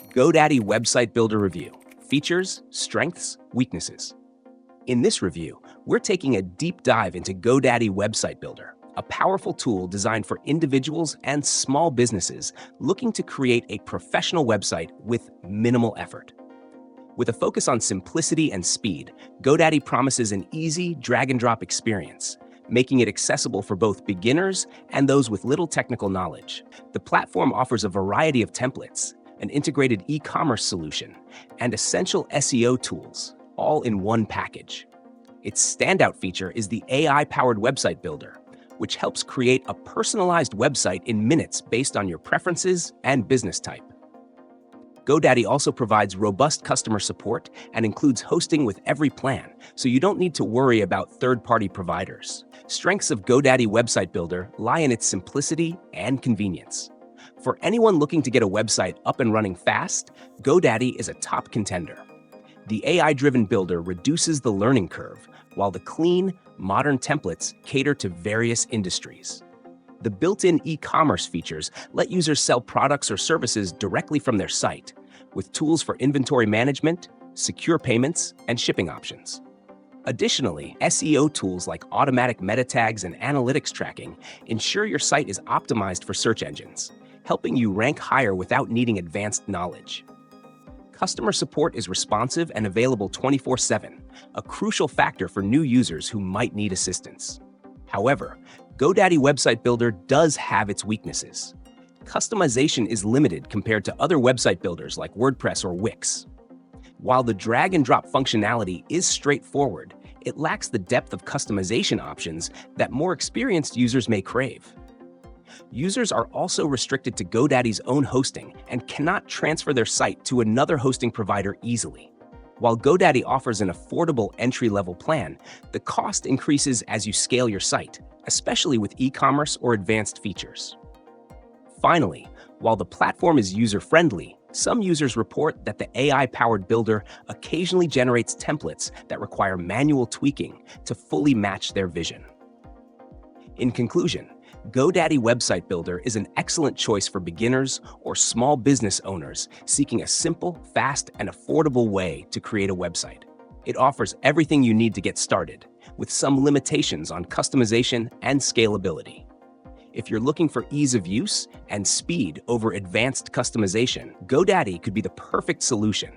GoDaddy Website Builder Review: Features, Strengths, Weaknesses. In this review, we're taking a deep dive into GoDaddy Website Builder, a powerful tool designed for individuals and small businesses looking to create a professional website with minimal effort. With a focus on simplicity and speed, GoDaddy promises an easy drag-and-drop experience, making it accessible for both beginners and those with little technical knowledge. The platform offers a variety of templates, an integrated e-commerce solution, and essential SEO tools, all in one package. Its standout feature is the AI-powered website builder, which helps create a personalized website in minutes based on your preferences and business type. GoDaddy also provides robust customer support and includes hosting with every plan, so you don't need to worry about third-party providers. Strengths of GoDaddy Website Builder lie in its simplicity and convenience. For anyone looking to get a website up and running fast, GoDaddy is a top contender. The AI-driven builder reduces the learning curve, while the clean, modern templates cater to various industries. The built-in e-commerce features let users sell products or services directly from their site, with tools for inventory management, secure payments, and shipping options. Additionally, SEO tools like automatic meta tags and analytics tracking ensure your site is optimized for search engines, helping you rank higher without needing advanced knowledge. Customer support is responsive and available 24/7, a crucial factor for new users who might need assistance. However, GoDaddy Website Builder does have its weaknesses. Customization is limited compared to other website builders like WordPress or Wix. While the drag-and-drop functionality is straightforward, it lacks the depth of customization options that more experienced users may crave. Users are also restricted to GoDaddy's own hosting and cannot transfer their site to another hosting provider easily. While GoDaddy offers an affordable entry-level plan, the cost increases as you scale your site, especially with e-commerce or advanced features. Finally, while the platform is user-friendly, some users report that the AI-powered builder occasionally generates templates that require manual tweaking to fully match their vision. In conclusion, GoDaddy Website Builder is an excellent choice for beginners or small business owners seeking a simple, fast, and affordable way to create a website. It offers everything you need to get started, with some limitations on customization and scalability. If you're looking for ease of use and speed over advanced customization, GoDaddy could be the perfect solution.